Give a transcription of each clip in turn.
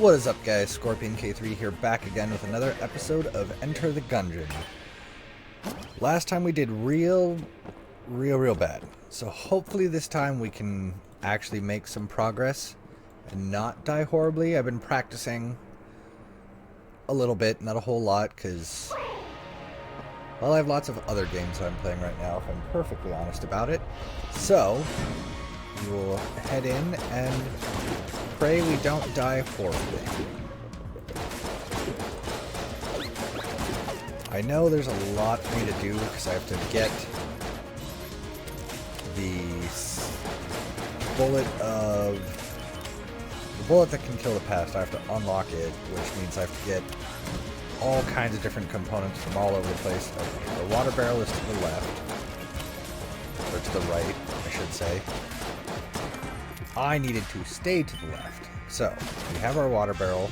What is up, guys? Scorpion K3 here, back again with another episode of Enter the Gungeon. Last time we did real bad. So hopefully this time we can actually make some progress and not die horribly. I've been practicing a little bit, not a whole lot, because, well, I have lots of other games that I'm playing right now, if I'm perfectly honest about it. So, we will head in and pray we don't die horribly. I know there's a lot for me to do because I have to get the bullet that can kill the pest. I have to unlock it, which means I have to get all kinds of different components from all over the place. Okay, the water barrel is to the left, or to the right, I should say. I needed to stay to the left. So, we have our water barrel.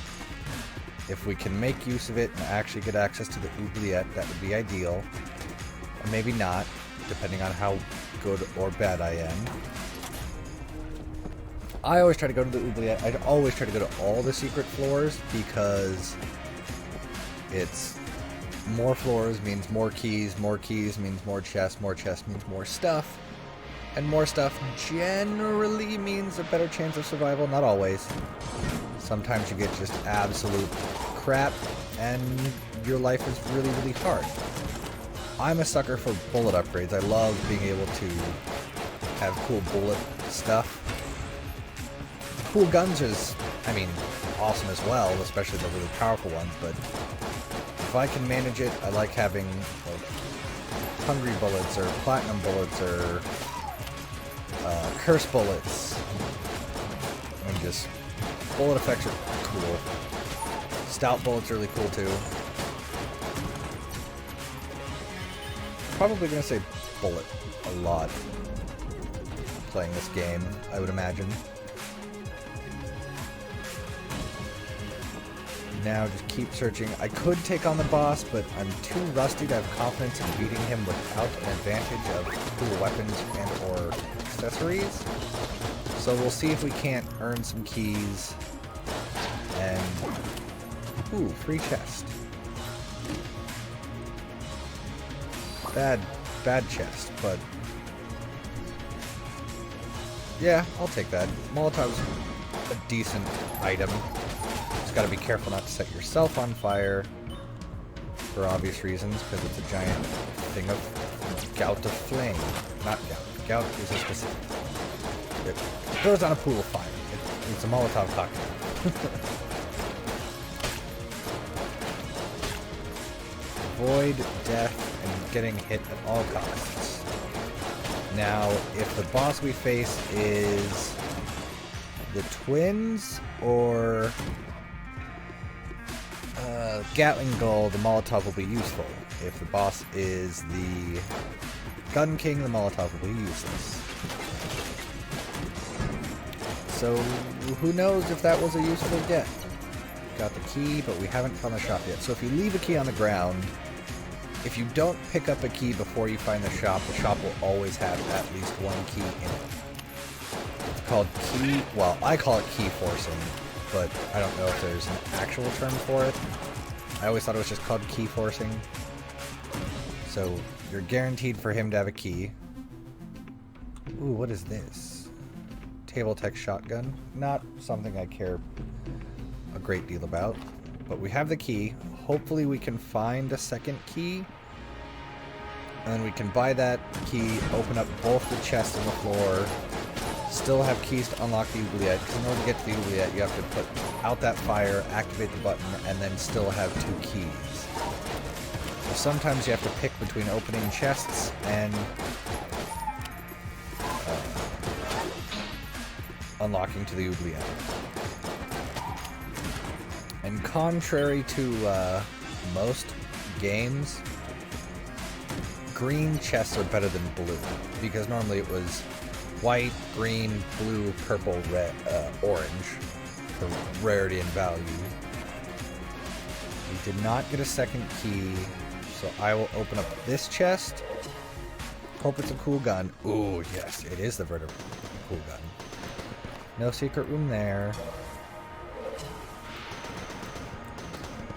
If we can make use of it and actually get access to the oubliette, that would be ideal. Or maybe not, depending on how good or bad I am. I always try to go to the oubliette. I always try to go to all the secret floors because it's more floors means more keys means more chests means more stuff. And more stuff generally means a better chance of survival. Not always. Sometimes you get just absolute crap and your life is really hard. I'm a sucker for bullet upgrades. I love being able to have cool bullet stuff. Cool guns is, I mean, awesome as well, especially the really powerful ones, but if I can manage it, I like having like hungry bullets or platinum bullets or curse bullets, and just bullet effects are cool. Stout bullets are really cool too. Probably gonna say bullet a lot playing this game, I would imagine. Now just keep searching. I could take on the boss, but I'm too rusty to have confidence in beating him without an advantage of cool weapons and or accessories. So we'll see if we can't earn some keys and... Ooh, free chest. Bad chest, but... yeah, I'll take that. Molotov's a decent item. Just gotta be careful not to set yourself on fire for obvious reasons, because it's a giant thing of gout of flame. Not gout. Gout is a specific. It throws on a pool of fire. It's a Molotov cocktail. Avoid death and getting hit at all costs. Now, if the boss we face is the twins or Gatling Gull, the Molotov will be useful. If the boss is the Gun King, the Molotov will be useless. So, who knows if that was a useful get. Got the key, but we haven't found the shop yet. So if you leave a key on the ground, if you don't pick up a key before you find the shop will always have at least one key in it. It's called key, well, I call it key forcing, but I don't know if there's an actual term for it. I always thought it was just called key forcing. So, you're guaranteed for him to have a key. Ooh, what is this? Table tech shotgun. Not something I care a great deal about. But we have the key. Hopefully we can find a second key. And then we can buy that key, open up both the chests on the floor. Still have keys to unlock the oubliette, because in order to get to the oubliette, you have to put out that fire, activate the button, and then still have 2 keys. So sometimes you have to pick between opening chests and unlocking to the oubliette. And contrary to most games, green chests are better than blue, because normally it was white, green, blue, purple, red, orange for rarity and value. We did not get a second key, so I will open up this chest. Hope it's a cool gun. Ooh, yes, it is the vertical cool gun. No secret room there.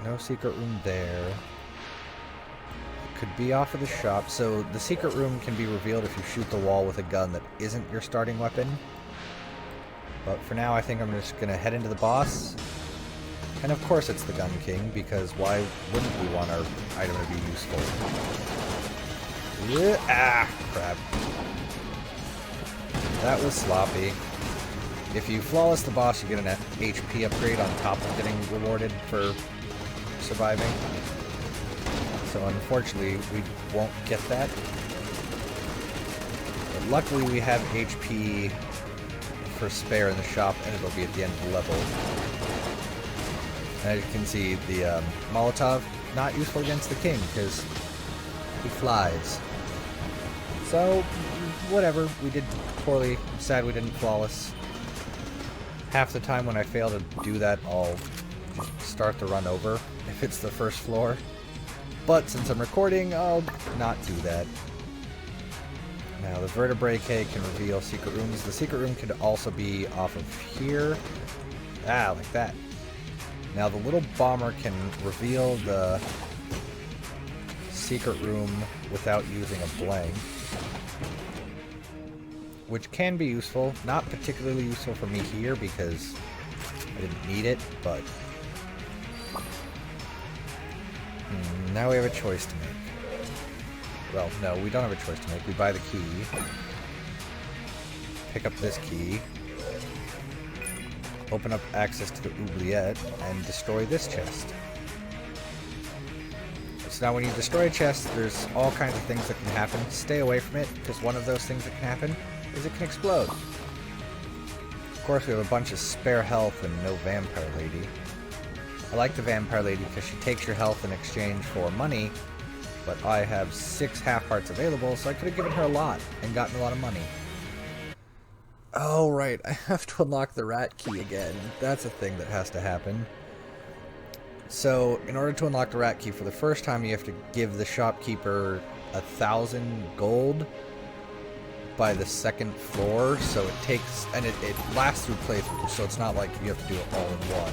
No secret room there. It could be off of the shop. So the secret room can be revealed if you shoot the wall with a gun that isn't your starting weapon. But for now, I think I'm just going to head into the boss. And of course it's the Gun King, because why wouldn't we want our item to be useful? Ah, crap. That was sloppy. If you flawless the boss, you get an HP upgrade on top of getting rewarded for surviving. So unfortunately, we won't get that. But luckily, we have HP for spare in the shop, and it'll be at the end of the level. And as you can see, the Molotov, not useful against the King, because he flies. So, whatever, we did poorly. I'm sad we didn't flawless. Half the time when I fail to do that, I'll start the run over, if it's the first floor. But since I'm recording, I'll not do that. Now, the vertebrae K can reveal secret rooms. The secret room could also be off of here. Ah, like that. Now, the little bomber can reveal the secret room without using a blank, which can be useful. Not particularly useful for me here because I didn't need it, but now we have a choice to make. Well, no, we don't have a choice to make. We buy the key, pick up this key, open up access to the oubliette, and destroy this chest. So now when you destroy a chest, there's all kinds of things that can happen. Stay away from it, because one of those things that can happen is it can explode. Of course, we have a bunch of spare health and no vampire lady. I like the vampire lady because she takes your health in exchange for money, but I have 6 half hearts available, so I could have given her a lot and gotten a lot of money. Oh, right, I have to unlock the rat key again. That's a thing that has to happen. So, in order to unlock the rat key for the first time, you have to give the shopkeeper 1,000 gold by the second floor, so it takes, and it lasts through playthroughs, so it's not like you have to do it all in one.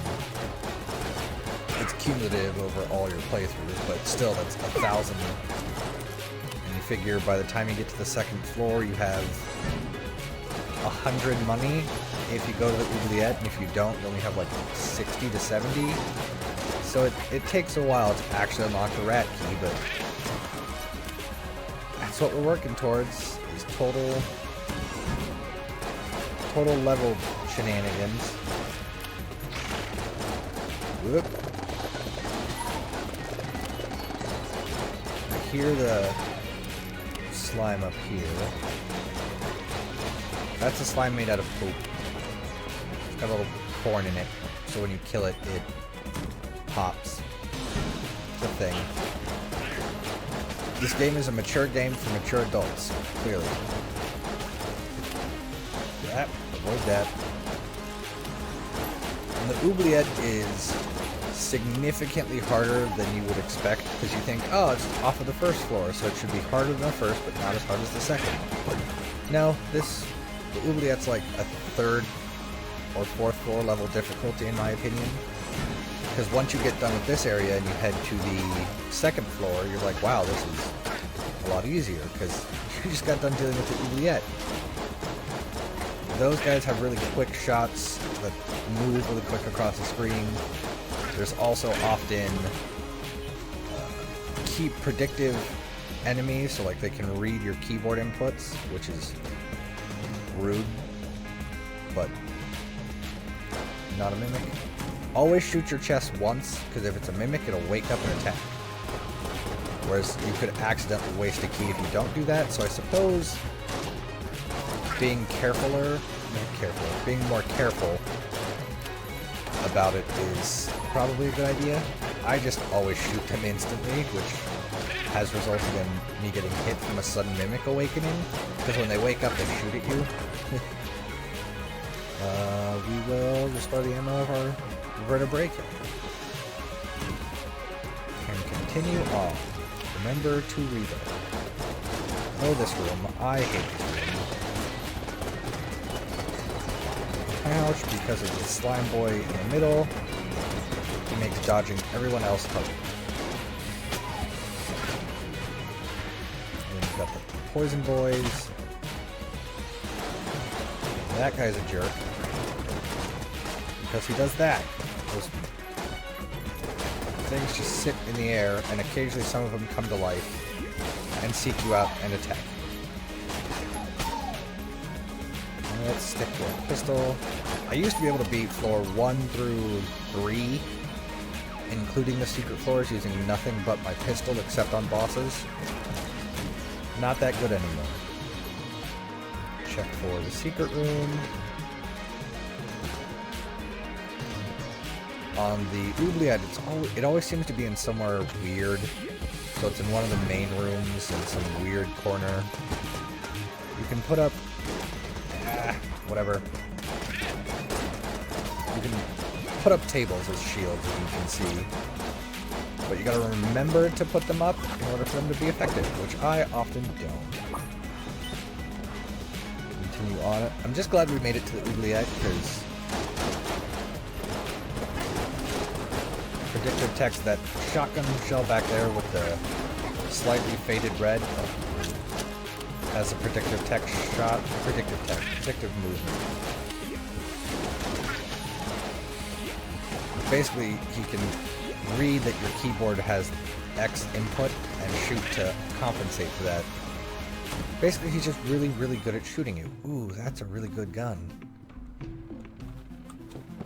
It's cumulative over all your playthroughs, but still, that's 1,000. And you figure by the time you get to the second floor, you have 100 money if you go to the oubliette, and if you don't, you only have like 60 to 70. So it takes a while to actually unlock the rat key, but that's what we're working towards, is total level shenanigans. Whoop. I hear the slime up here. That's a slime made out of poop. It's got a little corn in it, so when you kill it, it pops. It's a thing. This game is a mature game for mature adults, clearly. Yep, avoid that. And the oubliette is significantly harder than you would expect, because you think, oh, it's off of the first floor, so it should be harder than the first, but not as hard as the second. No, the oubliette's like a 3rd or 4th floor level difficulty, in my opinion. Because once you get done with this area and you head to the second floor, you're like, wow, this is a lot easier, because you just got done dealing with the oubliette. Those guys have really quick shots that move really quick across the screen. There's also often key predictive enemies, so like they can read your keyboard inputs, which is rude, but not a mimic. Always shoot your chest once, because if it's a mimic, it'll wake up and attack. Whereas you could accidentally waste a key if you don't do that, so I suppose being being more careful about it is probably a good idea. I just always shoot them instantly, which has resulted in me getting hit from a sudden mimic awakening, because when they wake up, they shoot at you. We will restore the ammo of our vertebrae kill. And continue on. Remember to reload. Oh, this room. I hate this room. Ouch, because of the slime boy in the middle. He makes dodging everyone else harder. And then you've got the poison boys. That guy's a jerk. Because he does that. Those things just sit in the air, and occasionally some of them come to life and seek you out and attack. And let's stick to a pistol. I used to be able to beat floor 1 through 3, including the secret floors, using nothing but my pistol except on bosses. Not that good anymore. Check for the secret room. On the oubliette, it always seems to be in somewhere weird. So it's in one of the main rooms in some weird corner. You can put up... whatever. You can put up tables as shields, as you can see. But you gotta remember to put them up in order for them to be effective, which I often don't. Continue on it. I'm just glad we made it to the oubliette, because predictive text, that shotgun shell back there with the slightly faded red has a predictive text shot. Predictive movement. Basically, he can read that your keyboard has X input and shoot to compensate for that. Basically, he's just really, really good at shooting you. Ooh, that's a really good gun.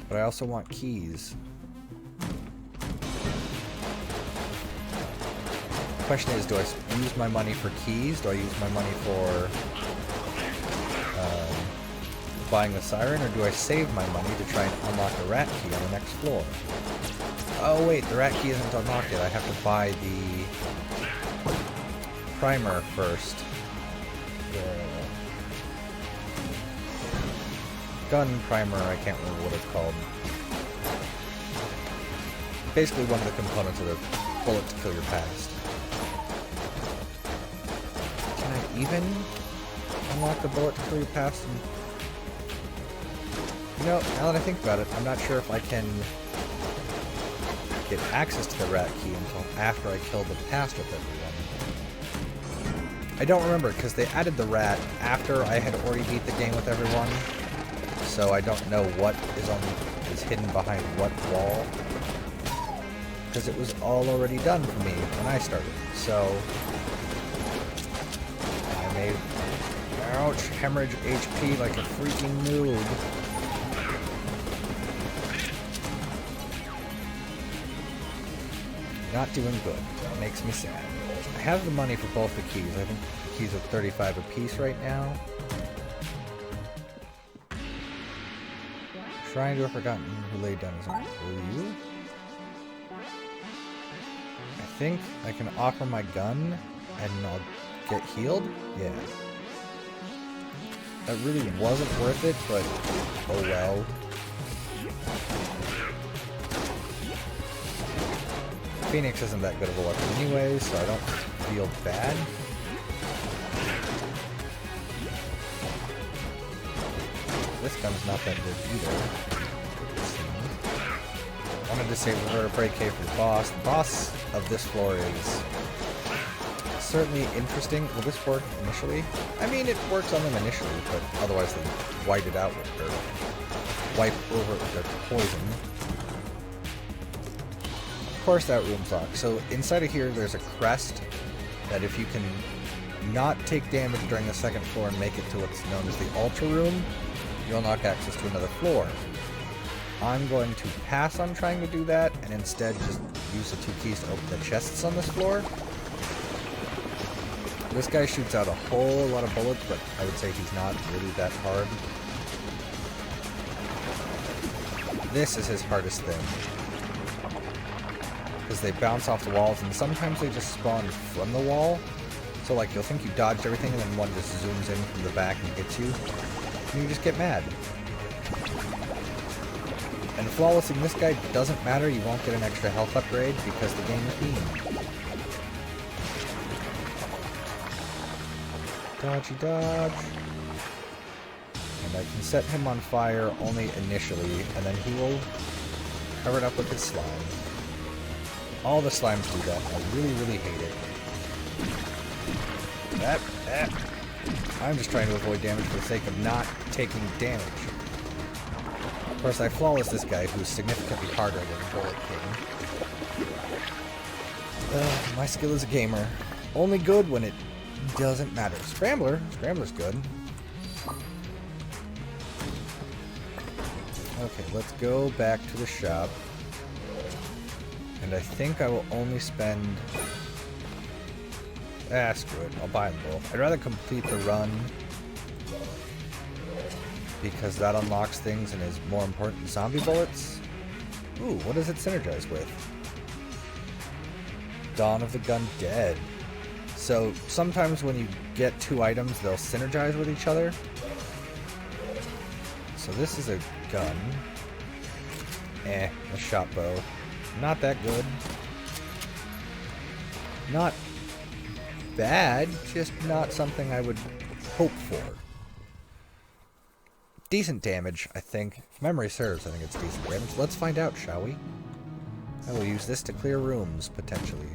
But I also want keys. The question is, do I use my money for keys? Do I use my money for buying the siren? Or do I save my money to try and unlock the rat key on the next floor? Oh wait, the rat key isn't unlocked yet. I have to buy the primer first. Gun primer, I can't remember what it's called. Basically one of the components of the bullet to kill your past. Can I even unlock the bullet to kill your past? You know, now that I think about it, I'm not sure if I can get access to the rat key until after I kill the past with everyone. I don't remember, because they added the rat after I had already beat the game with everyone, so I don't know what is hidden behind what wall, because it was all already done for me when I started. So I made, ouch, hemorrhage HP like a freaking noob. Not doing good. That makes me sad. I have the money for both the keys. I think the keys are 35 apiece right now. Trying to have forgotten who laid down his arm. Will you? I think I can offer my gun and I'll get healed? Yeah. That really wasn't worth it, but oh well. Phoenix isn't that good of a weapon anyway, so I don't feel bad. This gun's not that good either. I wanted to save the vertebrae K for the boss. The boss of this floor is certainly interesting. Will this work initially? I mean, it works on them initially, but otherwise they white it out with their wipe over it with their poison. Of course that room's locked. So inside of here there's a crest that if you can not take damage during the second floor and make it to what's known as the Ultra Room, you'll unlock access to another floor. I'm going to pass on trying to do that and instead just use the 2 keys to open the chests on this floor. This guy shoots out a whole lot of bullets, but I would say he's not really that hard. This is his hardest thing, because they bounce off the walls, and sometimes they just spawn from the wall. So like, you'll think you dodged everything, and then one just zooms in from the back and hits you, and you just get mad. And flawlessing this guy doesn't matter, you won't get an extra health upgrade, because the game is themed. Dodgy dodge. And I can set him on fire only initially, and then he will covered up with his slime. All the slimes do that. I really, really hate it. I'm just trying to avoid damage for the sake of not taking damage. Of course, I flawless this guy, who's significantly harder than Bullet King. My skill as a gamer. Only good when it doesn't matter. Scrambler. Scrambler's good. Okay, let's go back to the shop. And I think I will only spend... screw it. I'll buy them both. I'd rather complete the run because that unlocks things and is more important than zombie bullets. Ooh, what does it synergize with? Dawn of the Gungeon. So sometimes when you get two items, they'll synergize with each other. So this is a gun. A shot bow. Not that good. Not bad, just not something I would hope for. Decent damage, I think. If memory serves, I think it's decent damage. Let's find out, shall we? I will use this to clear rooms, potentially.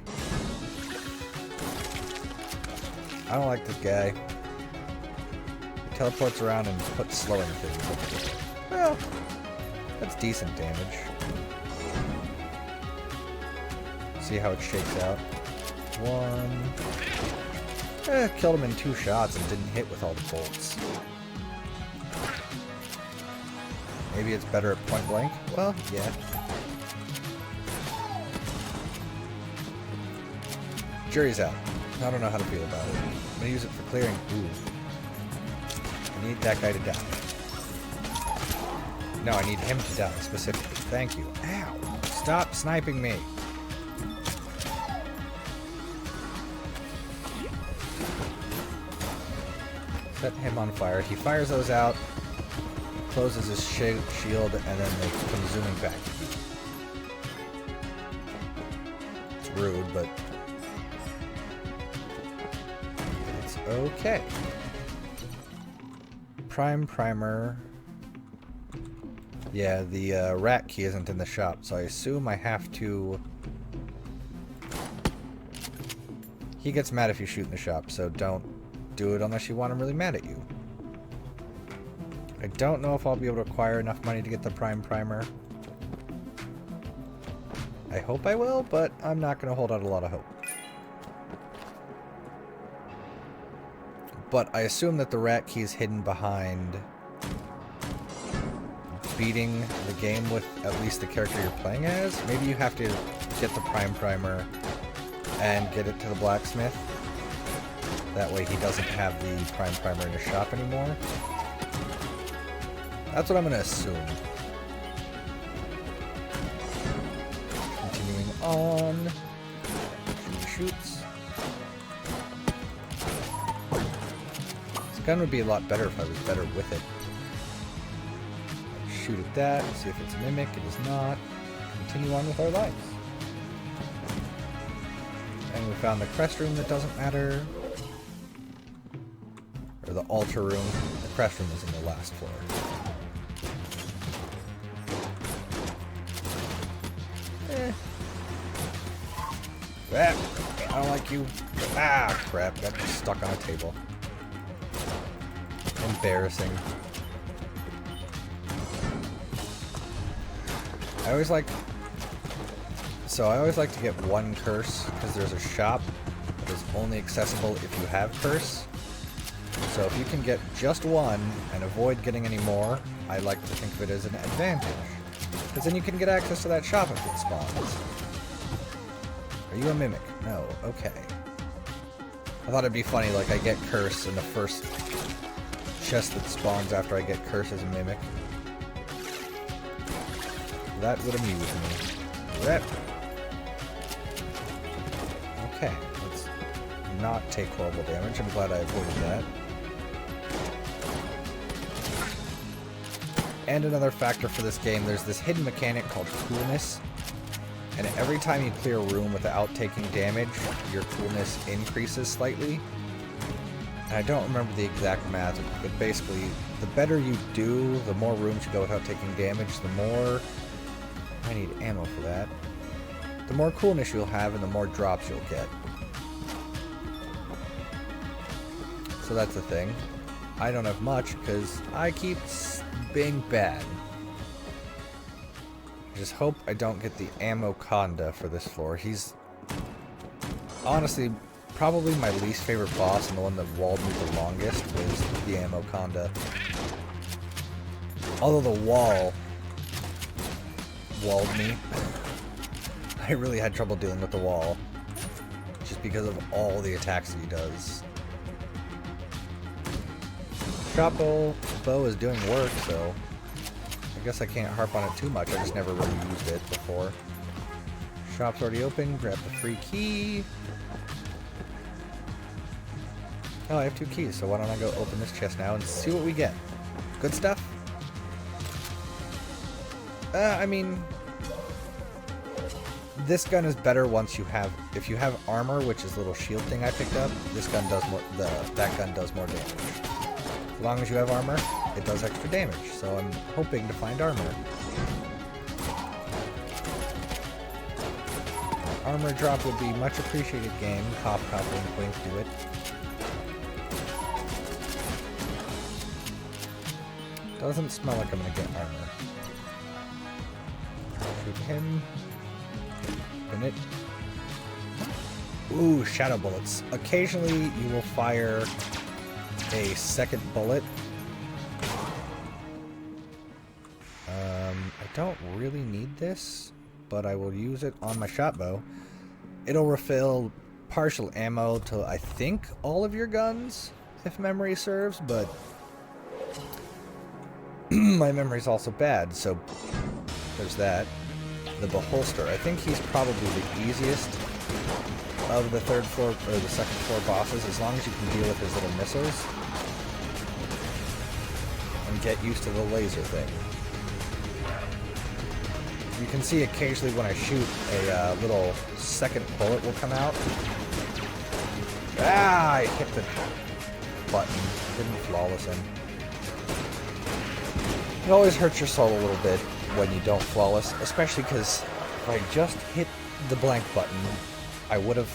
I don't like this guy. He teleports around and puts slowing things. Well, that's decent damage. See how it shakes out. One. Killed him in 2 shots and didn't hit with all the bolts. Maybe it's better at point blank? Well, yeah. Jury's out. I don't know how to feel about it. I'm gonna use it for clearing. Ooh. I need that guy to die. No, I need him to die, specifically. Thank you. Ow! Stop sniping me! Set him on fire. He fires those out, closes his shield, and then they come zooming back. It's rude, but it's okay. Prime primer. Yeah, the rat key isn't in the shop, so I assume I have to... He gets mad if you shoot in the shop, so don't do it unless you want him really mad at you. I don't know if I'll be able to acquire enough money to get the prime primer. I hope I will, but I'm not going to hold out a lot of hope. But I assume that the rat key is hidden behind beating the game with at least the character you're playing as. Maybe you have to get the prime primer and get it to the blacksmith. That way he doesn't have the prime primer in his shop anymore. That's what I'm going to assume. Continuing on. She shoots. This gun would be a lot better if I was better with it. Shoot at that, see if it's a mimic. It is not. Continue on with our lives. And we found the crest room that doesn't matter. Or the altar room. The crest room is in the last floor. Ah, I don't like you. Ah, crap. Got stuck on a table. Embarrassing. I always like to get one curse, because there's a shop that is only accessible if you have curse. So if you can get just one and avoid getting any more, I like to think of it as an advantage. Because then you can get access to that shop if it spawns. Are you a mimic? No. Okay. I thought it'd be funny, like I get curse and the first chest that spawns after I get curse is a mimic. That would amuse me. Rep. Okay, let's not take horrible damage. I'm glad I avoided that. And another factor for this game, there's this hidden mechanic called coolness. And every time you clear a room without taking damage, your coolness increases slightly. And I don't remember the exact math, but basically, the better you do, the more rooms you go without taking damage, the more I need ammo for that. The more coolness you'll have and the more drops you'll get. So that's the thing. I don't have much because I keep being bad. I just hope I don't get the ammo conda for this floor. He's honestly probably my least favorite boss and the one that walled me the longest was the ammo conda. Although the wall walled me, I really had trouble dealing with the wall just because of all the attacks that he does. Shot bow is doing work, so I guess I can't harp on it too much. I just never really used it before. Shop's already open. Grab the free key. Oh, I have 2 keys, so why don't I go open this chest now and see what we get? Good stuff? I mean, this gun is better once you have, if you have armor, which is a little shield thing I picked up, this gun does more, that gun does more damage. As long as you have armor, it does extra damage, so I'm hoping to find armor. Armor drop would be much appreciated game. Cough, cough, wink, wink, do it. Doesn't smell like I'm gonna get armor. Shoot him. Open it. Ooh, shadow bullets. Occasionally you will fire a second bullet. I don't really need this, but I will use it on my shot bow. It'll refill partial ammo to, I think, all of your guns, if memory serves, but my memory's also bad, so there's that. The beholster. I think he's probably the easiest of the third floor, or the second floor bosses, as long as you can deal with his little missiles and get used to the laser thing. You can see occasionally when I shoot, a little second bullet will come out. Ah, I hit the button. Didn't flawless him. It always hurts your soul a little bit when you don't flawless, especially because if I just hit the blank button, I would have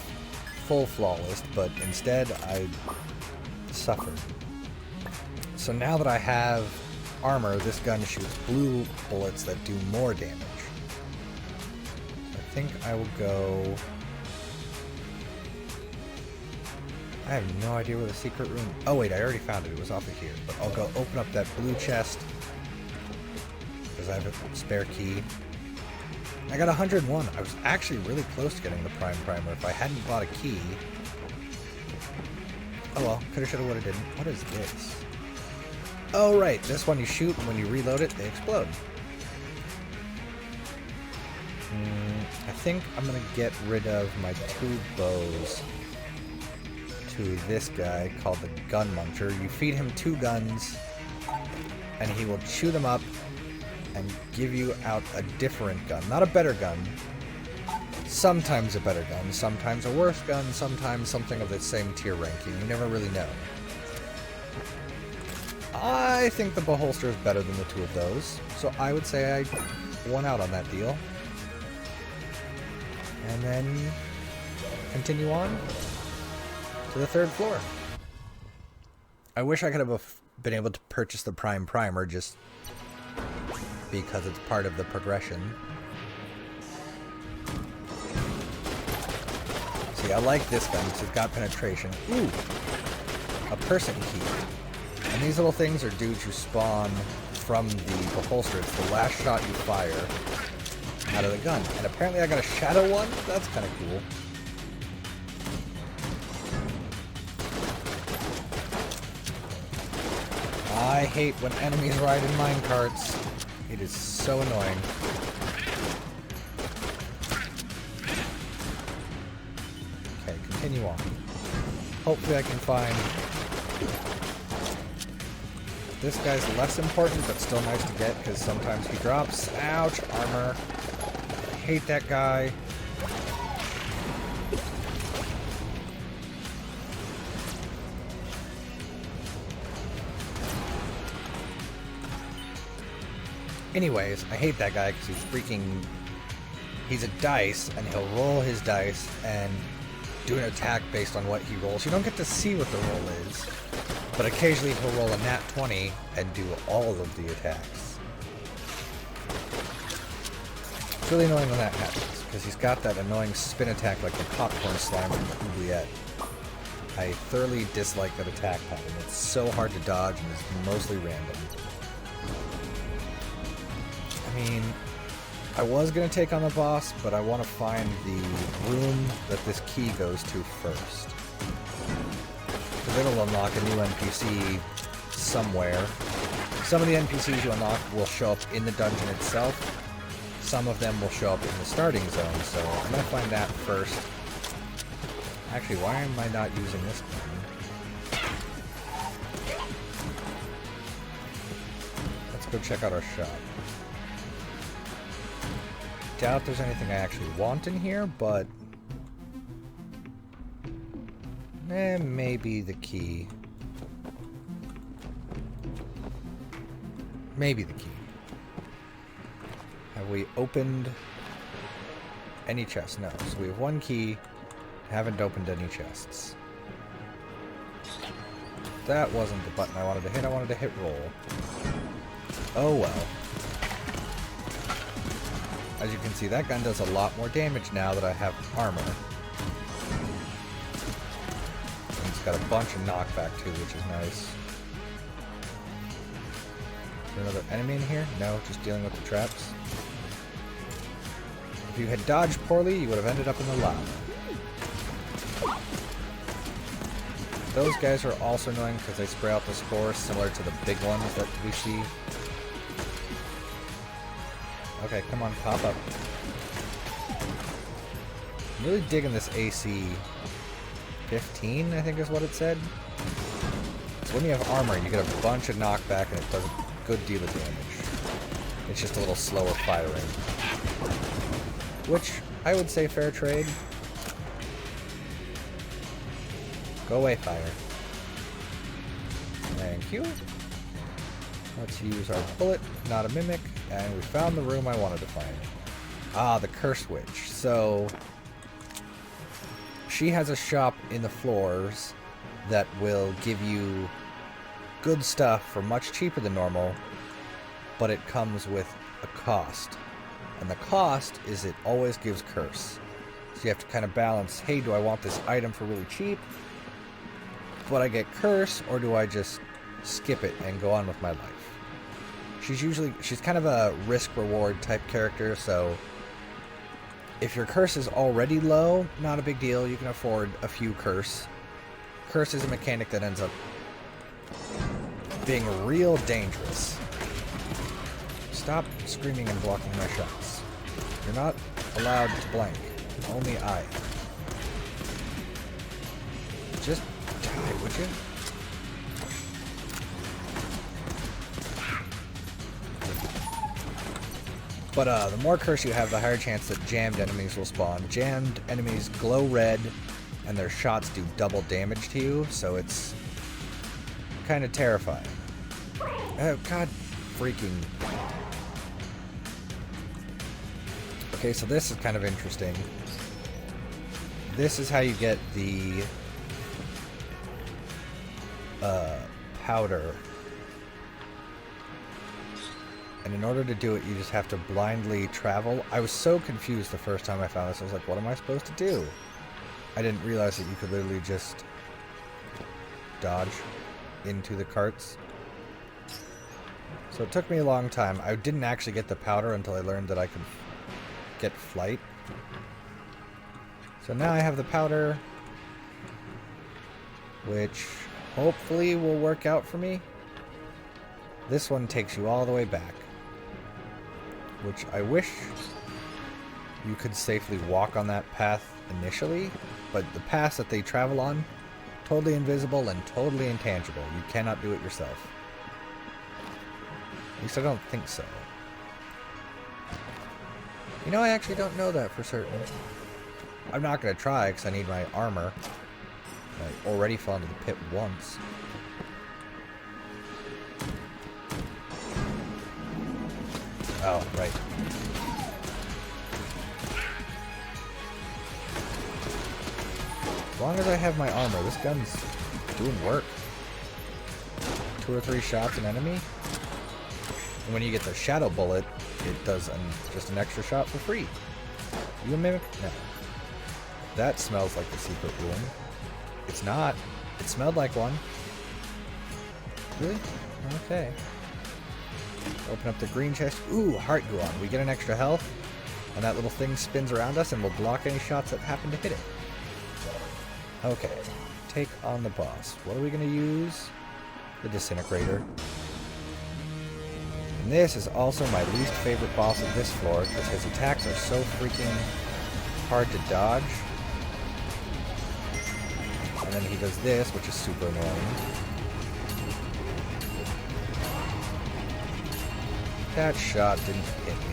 full flawless, but instead I suffered. So now that I have armor, this gun shoots blue bullets that do more damage. I think I will go... I have no idea where the secret room... Oh wait, I already found it. It was off of here. But I'll go open up that blue chest, because I have a spare key. I got 101. I was actually really close to getting the Prime Primer if I hadn't bought a key. Oh well, coulda, shoulda, woulda, didn't. What is this? Oh right, this one you shoot, and when you reload it, they explode. I think I'm gonna get rid of my 2 bows to this guy called the Gun Muncher. You feed him 2 guns, and he will chew them up and give you out a different gun. Not a better gun. Sometimes a better gun, sometimes a worse gun, sometimes something of the same tier ranking. You never really know. I think the beholster is better than the 2 of those, so I would say I won out on that deal. And then continue on to the 3rd floor. I wish I could have been able to purchase the Prime Primer just because it's part of the progression. See, I like this gun because it's got penetration. Ooh! A person key. And these little things are dudes who spawn from the beholster. It's the last shot you fire out of the gun. And apparently I got a shadow one? That's kind of cool. I hate when enemies ride in minecarts. It is so annoying. Okay, continue on. Hopefully I can find... This guy's less important, but still nice to get, because sometimes he drops. Ouch, armor. I hate that guy. Anyways, I hate that guy because he's a dice, and he'll roll his dice and do an attack based on what he rolls. You don't get to see what the roll is, but occasionally he'll roll a nat 20 and do all of the attacks. It's really annoying when that happens, because he's got that annoying spin attack like the popcorn slime from the Oubliette. I thoroughly dislike that attack pattern. It's so hard to dodge and it's mostly random. I mean, I was going to take on the boss, but I want to find the room that this key goes to first. Because it'll unlock a new NPC somewhere. Some of the NPCs you unlock will show up in the dungeon itself. Some of them will show up in the starting zone, so I'm going to find that first. Actually, why am I not using this one? Let's go check out our shop. Doubt there's anything I actually want in here, but maybe the key. Maybe the key. Have we opened any chests? No. So we have one key. Haven't opened any chests. That wasn't the button I wanted to hit. I wanted to hit roll. Oh well. As you can see, that gun does a lot more damage now that I have armor. And it's got a bunch of knockback too, which is nice. Is there another enemy in here? No, just dealing with the traps. If you had dodged poorly, you would have ended up in the lava. Those guys are also annoying because they spray out the spores similar to the big ones that we see. Okay, come on, pop up. I'm really digging this AC 15, I think is what it said. So when you have armor, you get a bunch of knockback and it does a good deal of damage. It's just a little slower firing. Which, I would say fair trade. Go away, fire. Thank you. Let's use our bullet, not a mimic, and we found the room I wanted to find. Ah, the Curse Witch. So, she has a shop in the floors that will give you good stuff for much cheaper than normal, but it comes with a cost. And the cost is it always gives curse. So you have to kind of balance, hey, do I want this item for really cheap, but I get curse, or do I just skip it and go on with my life? She's kind of a risk-reward type character, so if your curse is already low, not a big deal, you can afford a few curse. Curse is a mechanic that ends up being real dangerous. Stop screaming and blocking my shots. You're not allowed to blank. Only I. Just die, would you? But the more curse you have, the higher chance that jammed enemies will spawn. Jammed enemies glow red, and their shots do double damage to you, so it's kind of terrifying. Oh, God freaking... Okay, so this is kind of interesting. This is how you get the powder. And in order to do it, you just have to blindly travel. I was so confused the first time I found this. I was like, what am I supposed to do? I didn't realize that you could literally just dodge into the carts. So it took me a long time. I didn't actually get the powder until I learned that I could get flight. So now I have the powder, which hopefully will work out for me. This one takes you all the way back, which I wish you could safely walk on that path initially, but the paths that they travel on, totally invisible and totally intangible. You cannot do it yourself. At least I don't think so. You know, I actually don't know that for certain. I'm not going to try because I need my armor. I already fell into the pit once. Oh, right. As long as I have my armor, this gun's doing work. 2 or 3 shots an enemy. And when you get the shadow bullet, it does just an extra shot for free. You a mimic? No. That smells like the secret room. It's not. It smelled like one. Really? Okay. Open up the green chest. Ooh, heart Gungeon. We get an extra health, and that little thing spins around us and will block any shots that happen to hit it. Okay. Take on the boss. What are we going to use? The disintegrator. And this is also my least favorite boss of this floor because his attacks are so freaking hard to dodge. And then he does this, which is super annoying. That shot didn't hit me.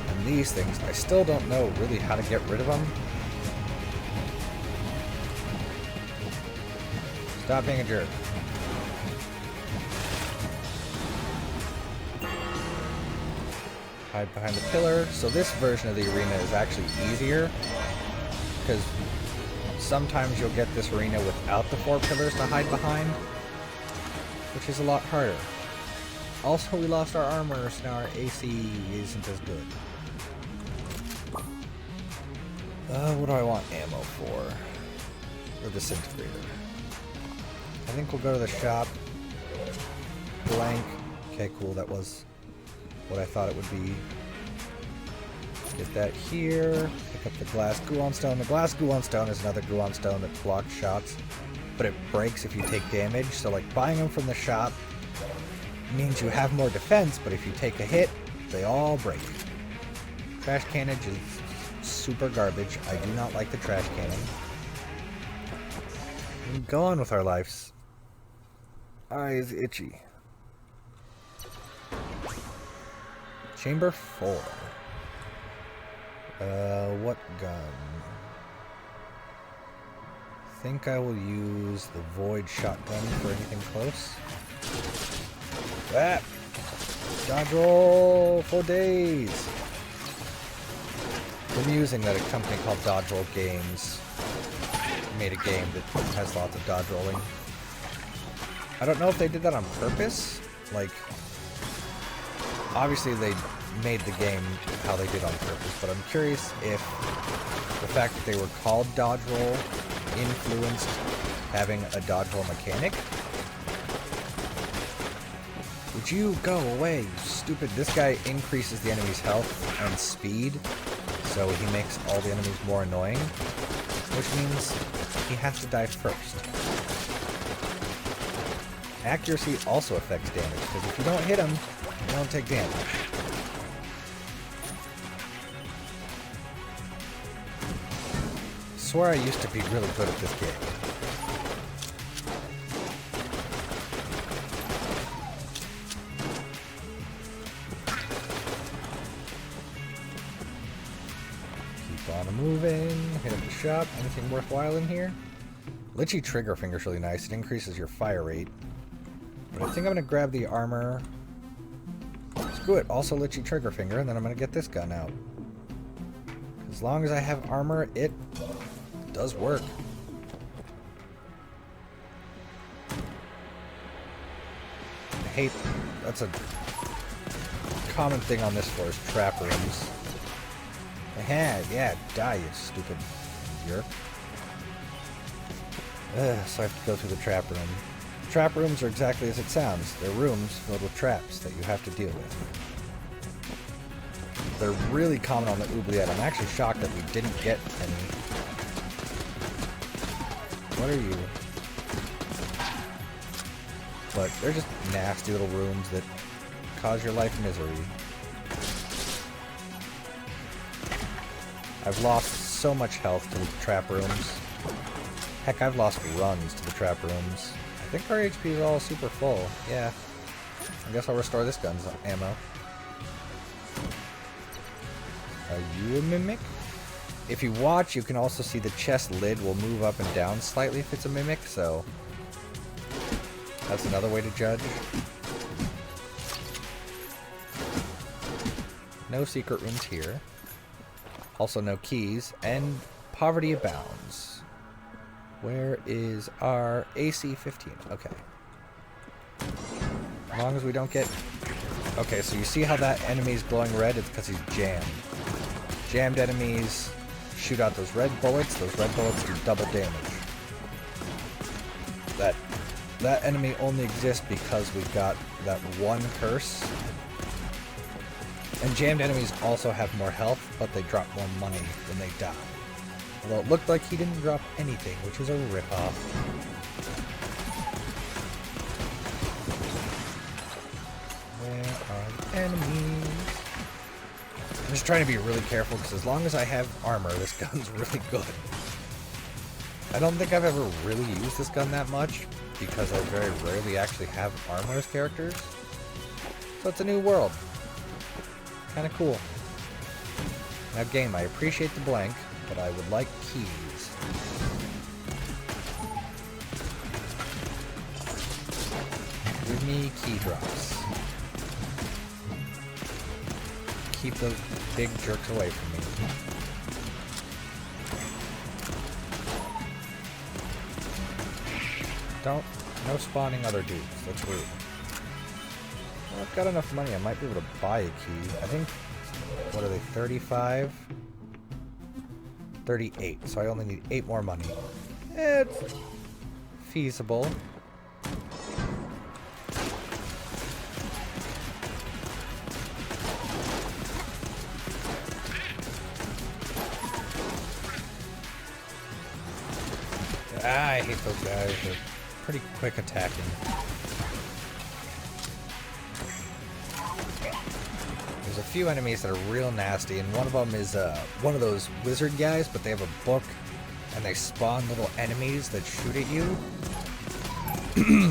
And these things, I still don't know really how to get rid of them. Stop being a jerk. Hide behind the pillar. So this version of the arena is actually easier, because sometimes you'll get this arena without the 4 pillars to hide behind, which is a lot harder. Also, we lost our armor, so now our AC isn't as good. What do I want ammo for? The disintegrator. I think we'll go to the shop. Blank. Okay, cool. That was what I thought it would be. Get that here. Pick up the glass Gungeon stone. The glass Gungeon stone is another Gungeon stone that blocks shots, but it breaks if you take damage. So, like, buying them from the shop means you have more defense, but if you take a hit, they all break. Trash cannon is super garbage. I do not like the trash cannon. Go on with our lives. Eyes itchy. Chamber 4. What gun? Think I will use the Void shotgun for anything close. Ah! Dodge roll for days! It's amusing that a company called Dodge Roll Games made a game that has lots of dodge rolling. I don't know if they did that on purpose. Like, obviously they made the game how they did on purpose, but I'm curious if the fact that they were called dodge roll influenced having a dodge roll mechanic. Would you go away, you stupid? This guy increases the enemy's health and speed, so he makes all the enemies more annoying, which means he has to die first. Accuracy also affects damage, because if you don't hit him, you don't take damage. I swear I used to be really good at this game. Keep on moving, hit up the shop. Anything worthwhile in here? Lichy trigger finger's really nice. It increases your fire rate. But I think I'm going to grab the armor. Screw it, also Lichy trigger finger, and then I'm going to get this gun out. As long as I have armor, it does work. I hate... That's a common thing on this floor, is trap rooms. Yeah, die, you stupid jerk. So I have to go through the trap room. Trap rooms are exactly as it sounds. They're rooms filled with traps that you have to deal with. They're really common on the oubliette. I'm actually shocked that we didn't get any. What are you? But they're just nasty little rooms that cause your life misery. I've lost so much health to the trap rooms. Heck, I've lost runs to the trap rooms. I think our HP is all super full. Yeah. I guess I'll restore this gun's ammo. Are you a mimic? If you watch, you can also see the chest lid will move up and down slightly if it's a mimic, so That's another way to judge. No secret rooms here. Also no keys, and poverty abounds. Where is our AC-15? Okay. As long as we don't get... Okay, so you see how that enemy's glowing red? It's because he's jammed. Jammed enemies shoot out those red bullets. Those red bullets do double damage. That enemy only exists because we got that one curse. And jammed enemies also have more health, but they drop more money when they die. Although it looked like he didn't drop anything, which is a ripoff. Where are the enemies? I'm just trying to be really careful, because as long as I have armor, this gun's really good. I don't think I've ever really used this gun that much, because I very rarely actually have armor as characters. So it's a new world. Kind of cool. Now game, I appreciate the blank, but I would like keys. Give me key drops. Keep those big jerks away from me. No spawning other dudes. That's rude. Well, I've got enough money. I might be able to buy a key. I think, what are they, 35? 38. So I only need 8 more money. It's feasible. I hate those guys. They're pretty quick attacking. There's a few enemies that are real nasty, and one of them is one of those wizard guys, but they have a book, and they spawn little enemies that shoot at you.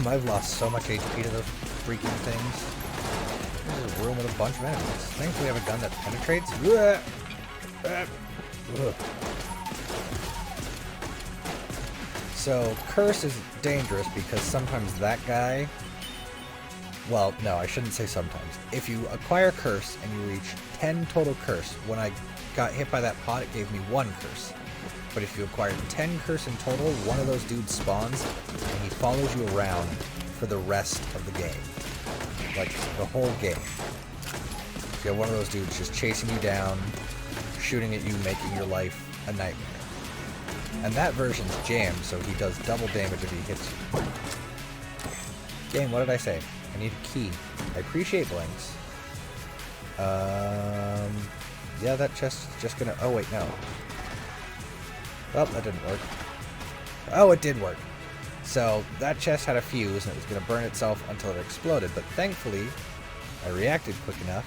I've lost so much HP to those freaking things. There's a room with a bunch of enemies. Thankfully, I have a gun that penetrates. So, Curse is dangerous because sometimes that guy... Well, no, I shouldn't say sometimes. If you acquire Curse and you reach 10 total Curse, when I got hit by that pot, it gave me 1 Curse. But if you acquire 10 Curse in total, one of those dudes spawns, and he follows you around for the rest of the game. Like, the whole game. You have one of those dudes just chasing you down, shooting at you, making your life a nightmare. And that version's jammed, so he does double damage if he hits you. Game, what did I say? I need a key. I appreciate blanks. Yeah, that chest is just gonna... Oh, wait, no. Oh, that didn't work. Oh, it did work. So, that chest had a fuse, and it was gonna burn itself until it exploded. But thankfully, I reacted quick enough,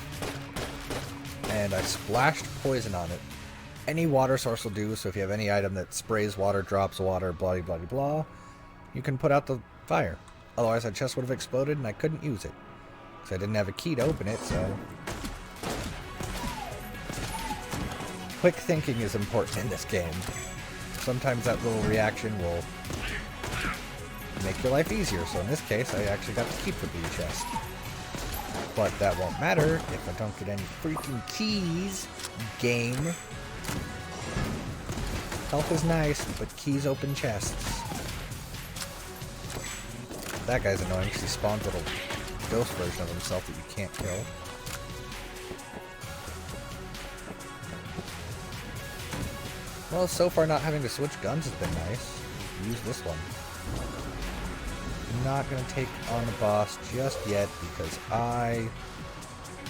and I splashed poison on it. Any water source will do, so if you have any item that sprays water, drops water, blah blah blah blah, you can put out the fire. Otherwise that chest would have exploded and I couldn't use it. Because I didn't have a key to open it, so... Quick thinking is important in this game. Sometimes that little reaction will make your life easier, so in this case I actually got to keep the blue chest. But that won't matter if I don't get any freaking keys, game. Health is nice, but keys open chests. That guy's annoying because he spawns a little ghost version of himself that you can't kill. Well, so far not having to switch guns has been nice. Use this one. I'm not going to take on the boss just yet because I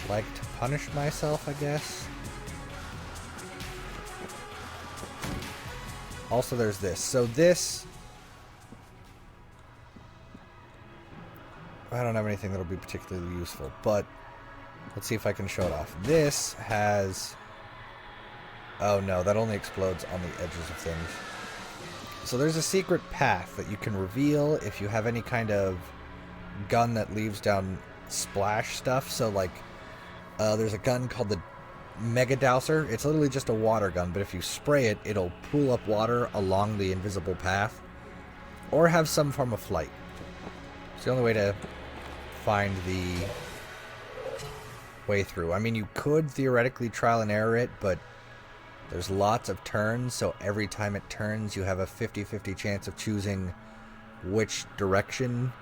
like to punish myself, I guess. Also, there's this. So this... I don't have anything that'll be particularly useful, but let's see if I can show it off. This has... Oh no, that only explodes on the edges of things. So there's a secret path that you can reveal if you have any kind of gun that leaves down splash stuff. So like, there's a gun called the Mega Dowser. It's literally just a water gun, but if you spray it, it'll pool up water along the invisible path, or have some form of flight. It's the only way to find the way through. I mean, you could theoretically trial and error it, but there's lots of turns, so every time it turns, you have a 50-50 chance of choosing which direction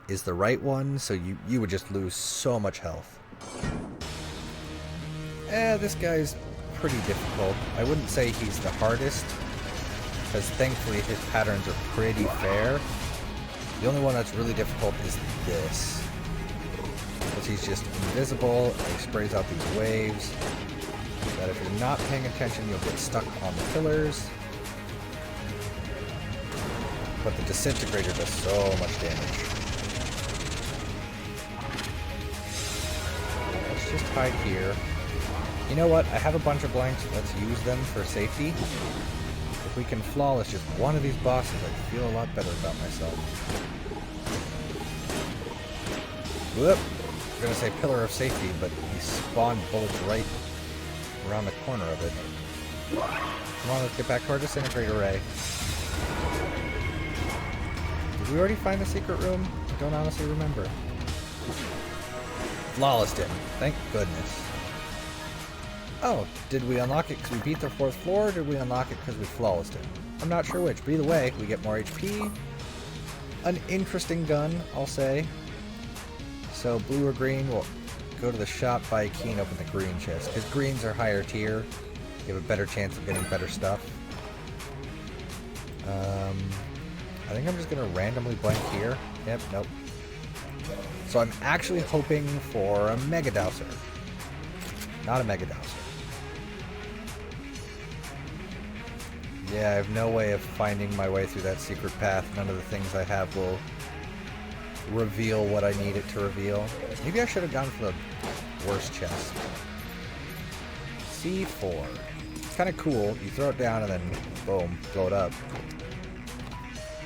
is the right one, so you would just lose so much health. This guy's pretty difficult. I wouldn't say he's the hardest, because thankfully his patterns are pretty fair. The only one that's really difficult is this, because he's just invisible, and he sprays out these waves, that if you're not paying attention, you'll get stuck on the pillars. But the disintegrator does so much damage. Let's just hide here. You know what? I have a bunch of blanks. Let's use them for safety. If we can flawless just one of these bosses, I feel a lot better about myself. Whoop! I'm gonna say pillar of safety, but he spawned bullets right around the corner of it. Come on, let's get back to our disintegrator ray. Did we already find the secret room? I don't honestly remember. Flawless him. Thank goodness. Oh, did we unlock it because we beat the 4th floor, or did we unlock it because we flawlessed it? I'm not sure which, but either way, we get more HP. An interesting gun, I'll say. So blue or green, we'll go to the shop, buy a key, and open the green chest. Because greens are higher tier. You have a better chance of getting better stuff. I think I'm just going to randomly blank here. Yep, nope. So I'm actually hoping for a Mega Dowser. Not a Mega Dowser. Yeah, I have no way of finding my way through that secret path. None of the things I have will reveal what I need it to reveal. Maybe I should have gone for the worst chest. C4. It's kind of cool. You throw it down and then, boom, blow it up.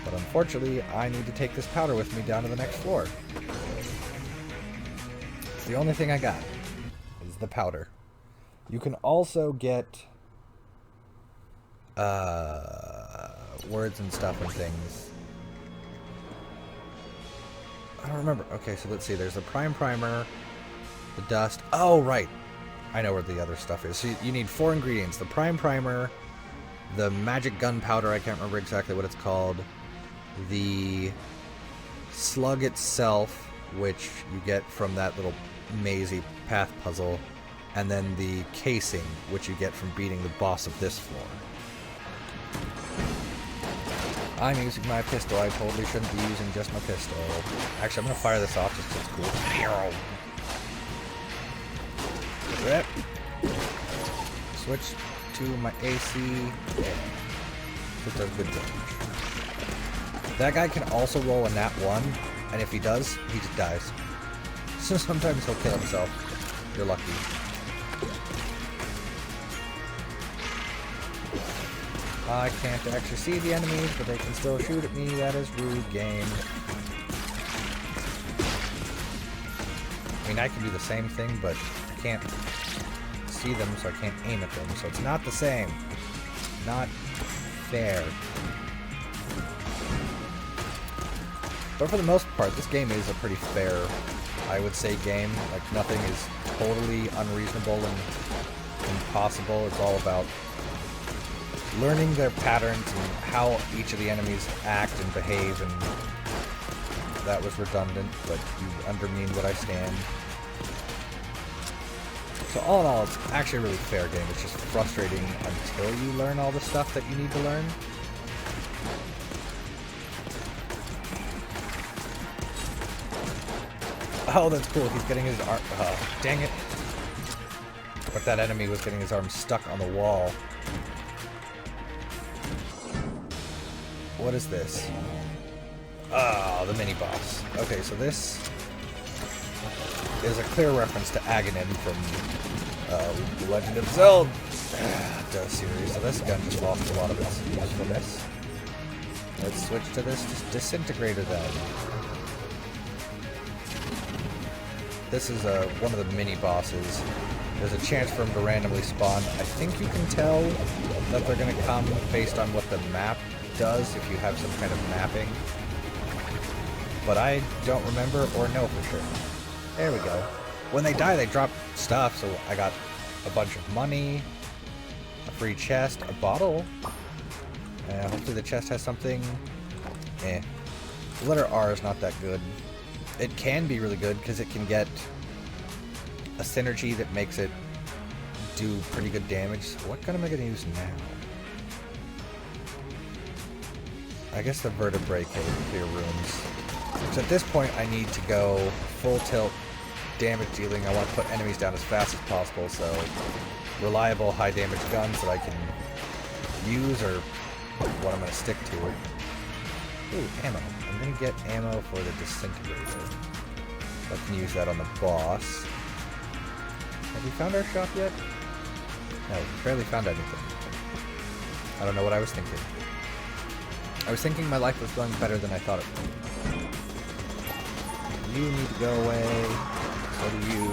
But unfortunately, I need to take this powder with me down to the next floor. It's the only thing I got, is the powder. You can also get words and stuff and things. I don't remember. Okay, so let's see. There's the Prime Primer, the dust. Oh, right. I know where the other stuff is. So you need 4 ingredients. The Prime Primer, the Magic Gunpowder, I can't remember exactly what it's called, the slug itself, which you get from that little mazy path puzzle, and then the casing, which you get from beating the boss of this floor. I'm using my pistol. I totally shouldn't be using just my pistol. Actually, I'm going to fire this off just because it's cool. Rip. Switch to my AC. Yeah. This does good damage. That guy can also roll a nat 1, and if he does, he just dies. So sometimes he'll kill himself. You're lucky. I can't actually see the enemies, but they can still shoot at me. That is rude game. I mean, I can do the same thing, but I can't see them, so I can't aim at them. So it's not the same. Not fair. But for the most part, this game is a pretty fair, I would say, game. Like, nothing is totally unreasonable and impossible. It's all about learning their patterns and how each of the enemies act and behave, and that was redundant, but you undermean what I stand. So all in all, it's actually a really fair game. It's just frustrating until you learn all the stuff that you need to learn. Oh, that's cool. He's getting his arm... dang it. But that enemy was getting his arm stuck on the wall. What is this? Ah, the mini-boss. Okay, so this is a clear reference to Aghanim from Legend of Zelda series. So this gun just lost a lot of its usefulness. Let's switch to this disintegrator then. This is one of the mini-bosses. There's a chance for them to randomly spawn. I think you can tell that they're going to come based on what the map does if you have some kind of mapping. but I don't remember or know for sure. There we go. When they die, they drop stuff, so I got a bunch of money, a free chest, a bottle. Hopefully the chest has something. The letter R is not that good. It can be really good because it can get a synergy that makes it do pretty good damage. So what gun am I going to use now? I guess the vertebrae clear rooms. So at this point I need to go full tilt damage dealing. I want to put enemies down as fast as possible, so reliable high damage guns that I can use are what I'm going to stick to. Ooh, ammo. I'm going to get ammo for the disintegrator. I can use that on the boss. Have we found our shop yet? No, we barely found anything. I don't know what I was thinking. I was thinking my life was going better than I thought it would. You need to go away. So do you.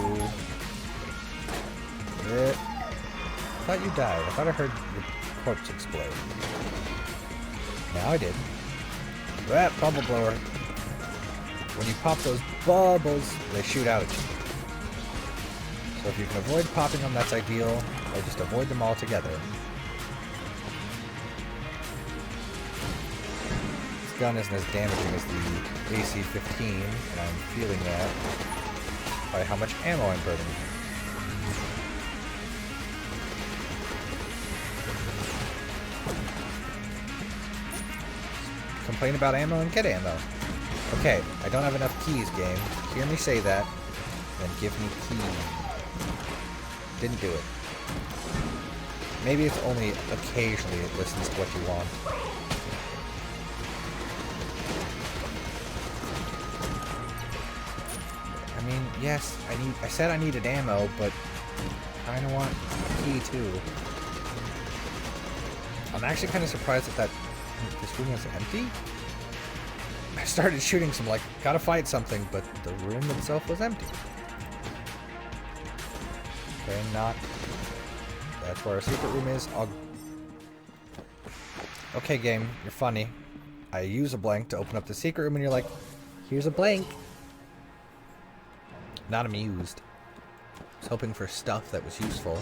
I thought you died. I thought I heard your corpse explode. Now I did. That bubble blower. When you pop those bubbles, they shoot out at you. So if you can avoid popping them, that's ideal. Or just avoid them altogether. This gun isn't as damaging as the AC-15, and I'm feeling that by how much ammo I'm burning. Complain about ammo and get ammo. Okay, I don't have enough keys, game. Hear me say that, then give me keys. Didn't do it. Maybe it's only occasionally it listens to what you want. I mean, yes, I said I needed ammo, but I kinda want a key too. I'm actually kinda surprised that this room is empty. I started shooting some, like, gotta fight something, but the room itself was empty. Okay, not. That's where our secret room is. Okay, game, you're funny. I use a blank to open up the secret room, and you're like, here's a blank. Not amused. I was hoping for stuff that was useful.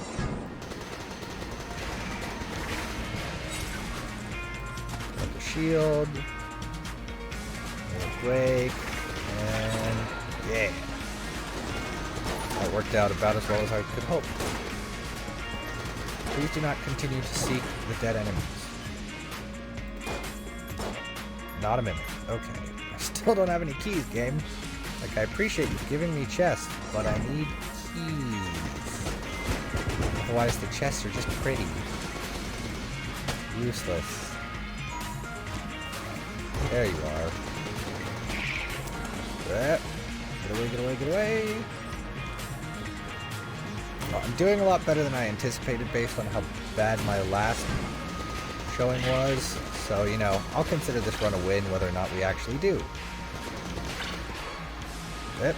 Got the shield. Break. And yeah. That worked out about as well as I could hope. Please do not continue to seek the dead enemies. Not a minute. Okay. I still don't have any keys, game. Like, I appreciate you giving me chests, but I need keys. Otherwise, the chests are just pretty. Useless. There you are. Get away, get away, get away! Well, I'm doing a lot better than I anticipated based on how bad my last showing was. So, you know, I'll consider this run a win whether or not we actually do. Yep.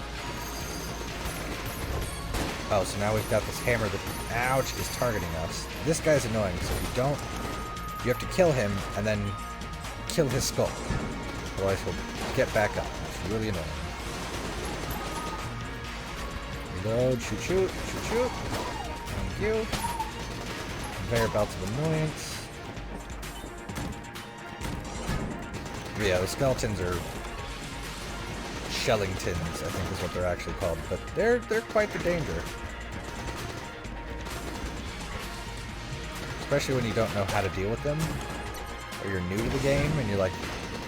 Oh, so now we've got this hammer that, ouch, is targeting us. This guy's annoying, so you have to kill him and then kill his skull. Otherwise he'll get back up. It's really annoying. Reload, shoot, shoot, shoot, shoot. Thank you. Conveyor belts of annoyance. Yeah, the skeletons are Shellingtons, I think is what they're actually called, but they're quite the danger. Especially when you don't know how to deal with them, or you're new to the game, and you're like,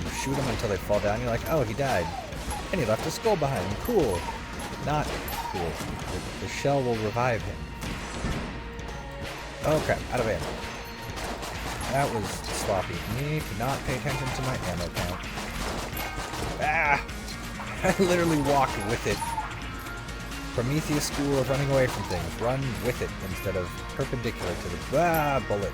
you shoot them until they fall down, you're like, oh, he died. And he left a skull behind him. Cool. Not cool. The shell will revive him. Oh crap, out of ammo. That was sloppy. Need to not pay attention to my ammo count. Ah! I literally walked with it. Prometheus school of running away from things. Run with it instead of perpendicular to the bullet.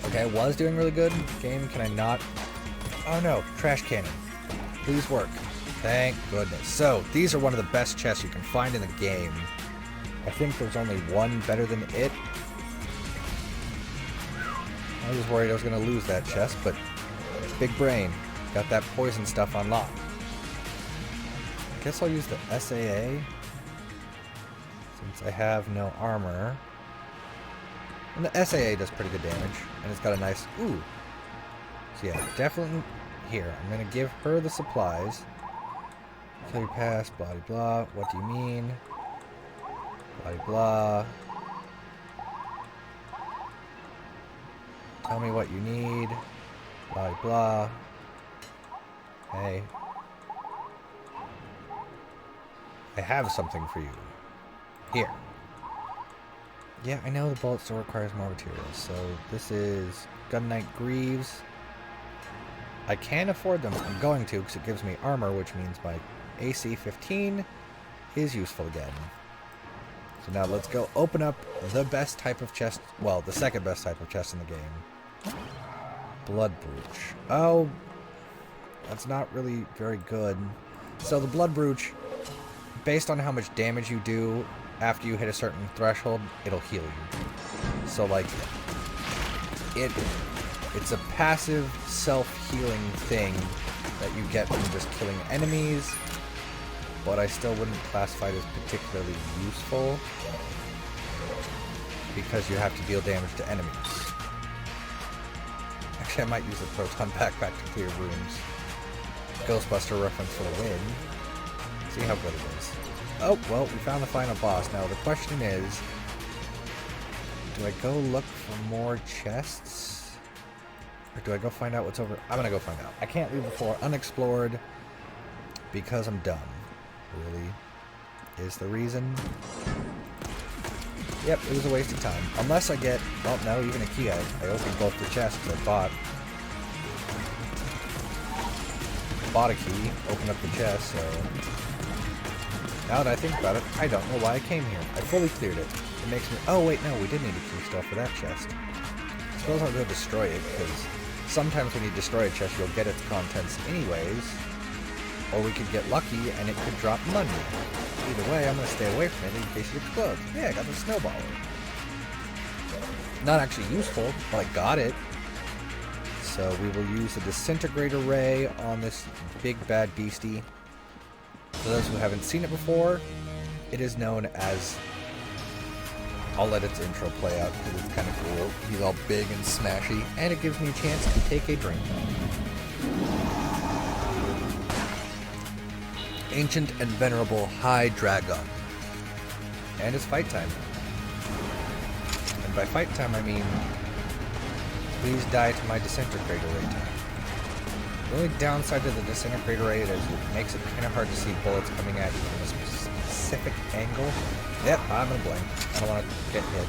Okay, I was doing really good. Game, can I not? Oh no, trash cannon. Please work. Thank goodness. So, these are one of the best chests you can find in the game. I think there's only one better than it. I was worried I was going to lose that chest, but big brain. Got that poison stuff unlocked. Guess I'll use the SAA. Since I have no armor. And the SAA does pretty good damage. And it's got a nice... Ooh. So yeah, definitely... Here, I'm going to give her the supplies. Kill your past, blah blah blah. What do you mean? Blah blah. Tell me what you need. Blah blah. Hey. I have something for you. Here. Yeah, I know the bullet still requires more materials. So this is Gun Knight Greaves. I can afford them. I'm going to because it gives me armor, which means my AC 15 is useful again. So now let's go open up the best type of chest. Well, the second best type of chest in the game. Blood Brooch. Oh, that's not really very good. So the Blood Brooch, based on how much damage you do after you hit a certain threshold, it'll heal you. So like, it's a passive self-healing thing that you get from just killing enemies, but I still wouldn't classify it as particularly useful because you have to deal damage to enemies. Actually, I might use the Proton Backpack to clear rooms. Ghostbuster reference for the win. See how good it is. Oh, well, we found the final boss. Now, the question is, do I go look for more chests? Or do I go find out what's over? I'm gonna go find out. I can't leave the floor unexplored because I'm dumb. Really? Is the reason? Yep, it was a waste of time. Unless I get, well, no, even a key. I opened both the chests I bought. Bought a key, opened up the chest, so... Now that I think about it, I don't know why I came here. I fully cleared it. It makes me... Oh, wait, no, we did need a key still for that chest. I suppose I'll go destroy it, because sometimes when you destroy a chest, you'll get its contents anyways. Or we could get lucky, and it could drop money. Either way, I'm going to stay away from it in case it explodes. Yeah, I got the snowballer. Not actually useful, but I got it. So we will use a disintegrator ray on this big bad beastie. For those who haven't seen it before, it is known as... I'll let its intro play out because it's kind of cool. He's all big and smashy, and it gives me a chance to take a drink. Ancient and Venerable High Dragon. And it's fight time. And by fight time I mean, please die to my disintegrator ray time. The only downside to the disintegrator ray is it makes it kind of hard to see bullets coming at you from a specific angle. Yep, I'm gonna blink. I don't want to get hit.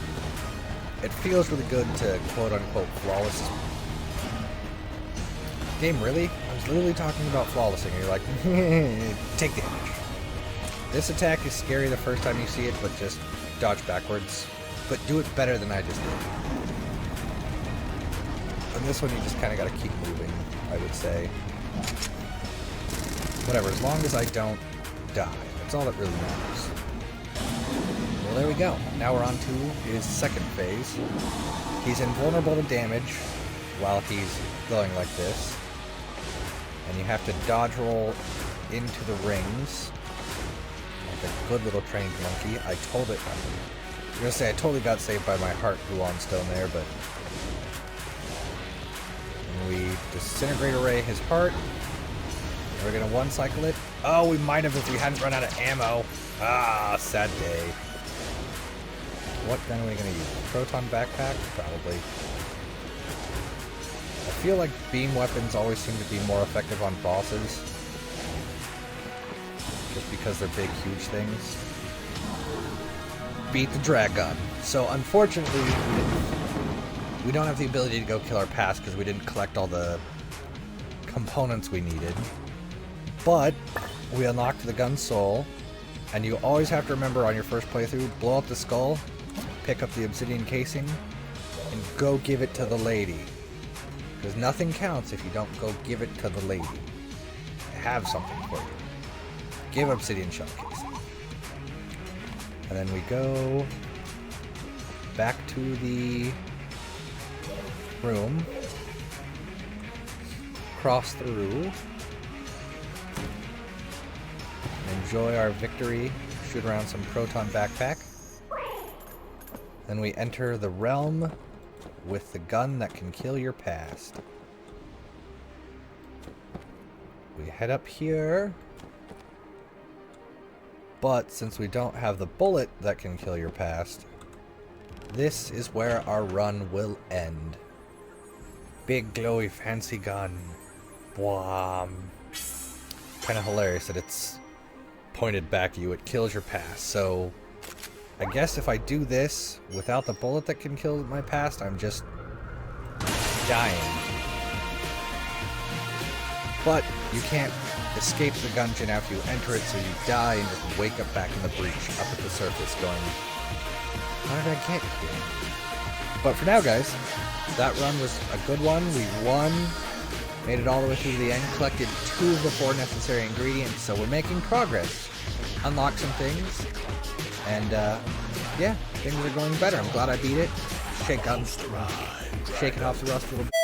It feels really good to quote-unquote flawless. Game, really? I was literally talking about flawlessing, and you're like, take damage. This attack is scary the first time you see it, but just dodge backwards. But do it better than I just did. And this one you just kind of got to keep moving, I would say. Whatever, as long as I don't die. That's all that really matters. Well, there we go. Now we're on to his second phase. He's invulnerable to damage while he's going like this. And you have to dodge roll into the rings. Like a good little trained monkey. I told it. I'm gonna say I totally got saved by my heart Gluon stone there, but and we disintegrate array his heart. And we're gonna one cycle it. Oh, we might have if we hadn't run out of ammo. Ah, sad day. What gun are we gonna use? Proton backpack? Probably. I feel like beam weapons always seem to be more effective on bosses. Just because they're big, huge things. Beat the dragon. So unfortunately, we don't have the ability to go kill our past because we didn't collect all the components we needed. But we unlocked the gun soul, and you always have to remember on your first playthrough, blow up the skull, pick up the obsidian casing, and go give it to the lady. Because nothing counts if you don't go give it to the lady. I have something for you. Give obsidian shell casing. And then we go back to the room. cross through. Enjoy our victory. Shoot around some proton backpack. Then we enter the realm with the gun that can kill your past. We head up here. But since we don't have the bullet that can kill your past, this is where our run will end. Big glowy fancy gun. Bwam. Kind of hilarious that it's pointed back at you. It kills your past. So I guess if I do this without the bullet that can kill my past, I'm just dying. But you can't escape the Gungeon after you enter it, so you die and just wake up back in the breach up at the surface going, how did I get here? But for now, guys, that run was a good one. We won, made it all the way through the end, collected 2 of the 4 necessary ingredients, so we're making progress. Unlocked some things, and yeah, things are going better. I'm glad I beat it. Shake it off the rust a little bit.